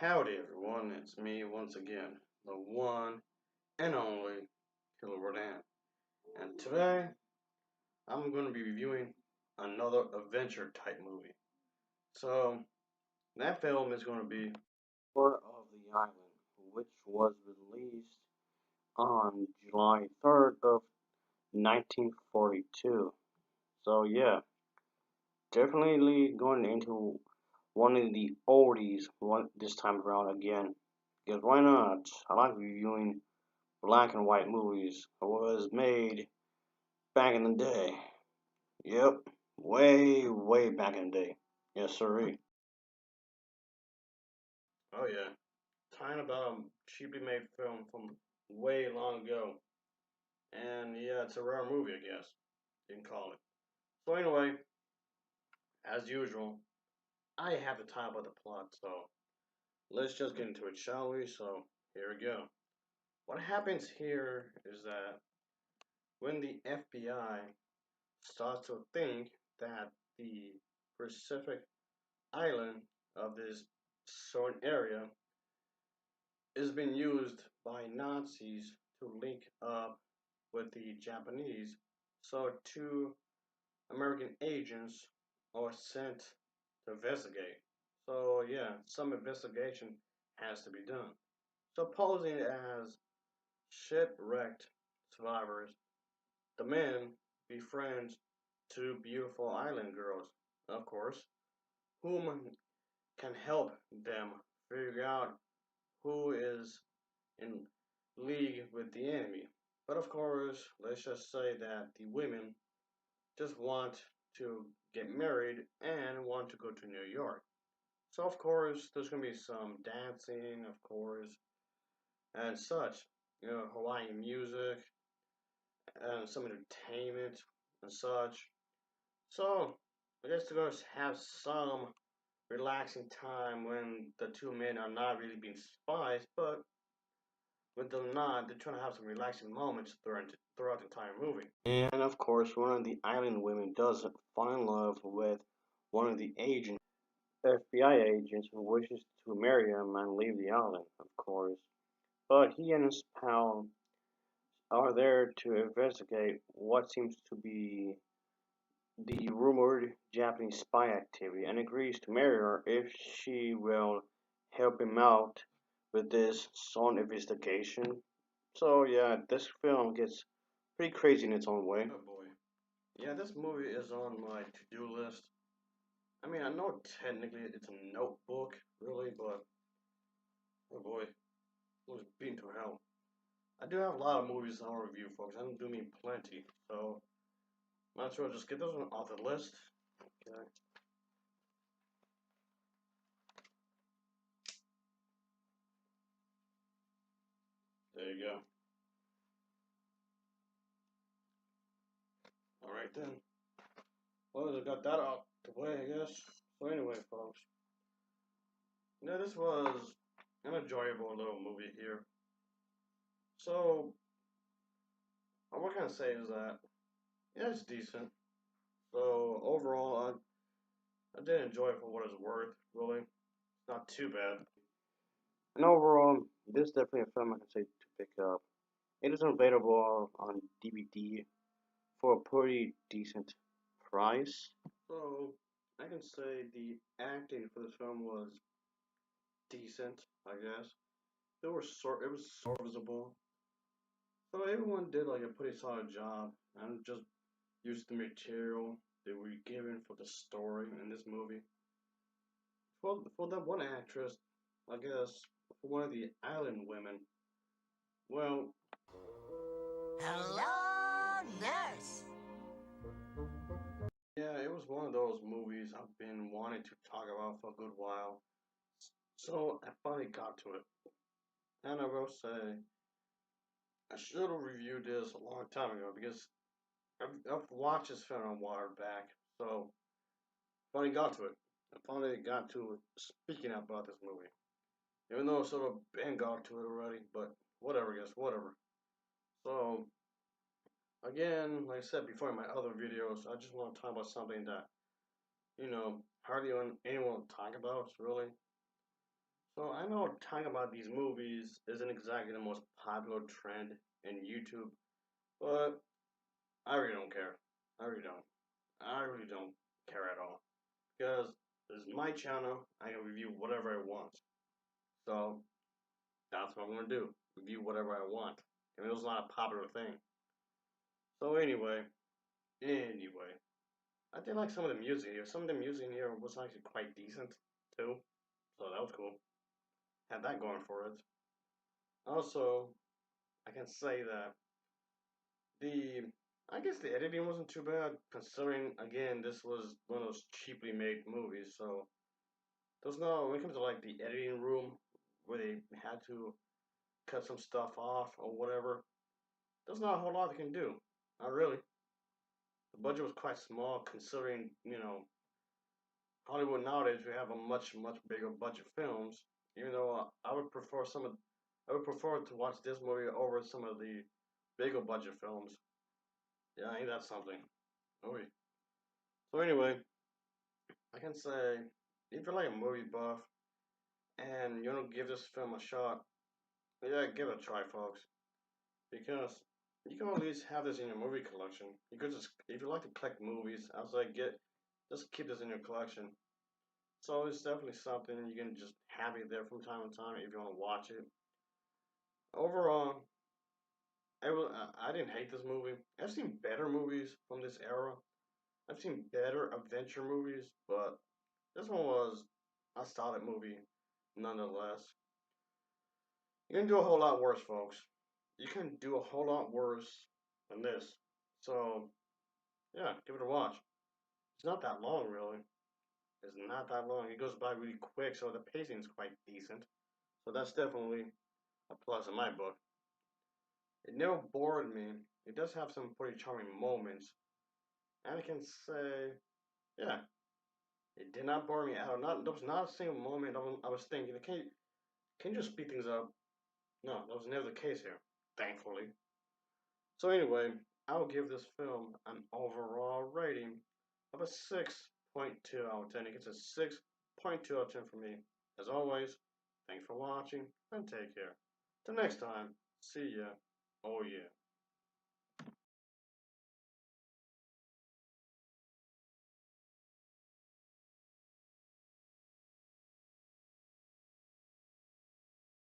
Howdy everyone, it's me once again, the one and only Killer Rodan. And today, I'm going to be reviewing another adventure type movie. So, that film is going to be Tour of the Island, which was released on July 3rd of 1942. So yeah, definitely going into one of the oldies this time around again. Because why not? I like reviewing black and white movies was made back in the day. Yep, way back in the day. Yes, sirree. Oh yeah, talking about a cheaply made film from way long ago, and yeah, it's a rare movie, I guess you can call it. So anyway, as usual, I have to talk about the plot, so let's just get into it, shall we? So here we go. What happens here is that when the FBI starts to think that the Pacific island of this certain area is being used by Nazis to link up with the Japanese. So two American agents are sent to investigate. So yeah, some investigation has to be done. So posing as shipwrecked survivors, the men befriend two beautiful island girls, of course, whom can help them figure out who is in league with the enemy. But of course, let's just say that the women just want to get married and want to go to New York. So of course, there's gonna be some dancing, of course, and such. You know, Hawaiian music and some entertainment and such. So I guess they're gonna have some relaxing time when the two men are not really being spies, but when they're not, they're trying to have some relaxing moments throughout the entire movie. And of course, one of the island women does fall in love with one of the agents, FBI agents, who wishes to marry him and leave the island, of course. But he and his pal are there to investigate what seems to be the rumored Japanese spy activity and agrees to marry her if she will help him out with this song investigation. So yeah, this film gets pretty crazy in its own way. Oh boy. Yeah, this movie is on my to-do list. I mean, I know technically it's a notebook, really, but oh boy, it was beaten to hell. I do have a lot of movies I'll review, folks. I do mean plenty, so might as well just get this one off the list. Okay, there you go. All right then. Well, I got that out the way, I guess. So anyway, folks, this was an enjoyable little movie here. So, what can I say is that, yeah, it's decent. So overall, I did enjoy it for what it's worth. Really, not too bad. And overall, this is definitely a film I can say to pick up. It is available on DVD for a pretty decent price. So I can say the acting for this film was decent, I guess. It was serviceable. So everyone did like a pretty solid job and just used the material they were given for the story in this movie. For that one actress, I guess, for one of the island women, well, Hello, nurse. yeah, it was one of those movies I've been wanting to talk about for a good while. So I finally got to it. And I will say, I should have reviewed this a long time ago because I've watched this film a while back. So finally got to it. I finally got to speaking about this movie. Even though I sort of been got to it already, but whatever, guys, whatever. So again, like I said before in my other videos, I just want to talk about something that hardly anyone talk about really. So I know talking about these movies isn't exactly the most popular trend in YouTube, but I really don't care. I really don't. I really don't care at all. Because this is my channel, I can review whatever I want. So that's what I'm gonna do. Review whatever I want. I mean, it was not a popular thing. So anyway, I did like some of the music here. Some of the music here was actually quite decent too. So that was cool. Had that going for it. Also, I can say that the I guess the editing wasn't too bad considering again this was one of those cheaply made movies. So there's no when it comes to like the editing room where they had to cut some stuff off or whatever. There's not a whole lot they can do. Not really. The budget was quite small considering Hollywood nowadays we have a much bigger budget films. Even though I would prefer to watch this movie over some of the bigger budget films. Yeah, ain't that something? Oh, so anyway, I can say if you're like a movie buff and you want to give this film a shot, yeah, give it a try, folks. Because you can at least have this in your movie collection. You could just, if you like to collect movies, I was like, just keep this in your collection. So it's definitely something you can just have it there from time to time if you want to watch it. Overall, I didn't hate this movie. I've seen better movies from this era. I've seen better adventure movies, but this one was a solid movie nonetheless. You can do a whole lot worse, folks. You can do a whole lot worse than this. So, yeah, give it a watch. It's not that long, really. It's not that long. It goes by really quick, so the pacing is quite decent. So that's definitely a plus in my book. It never bored me. It does have some pretty charming moments, and I can say, yeah, it did not bore me out. Not there was not a single moment I was thinking, can you just speed things up? No, that was never the case here, thankfully. So anyway, I'll give this film an overall rating of a 6.2 out of 10. It gets a 6.2 out of 10 for me. As always, thanks for watching and take care. Till next time, see ya. Oh yeah.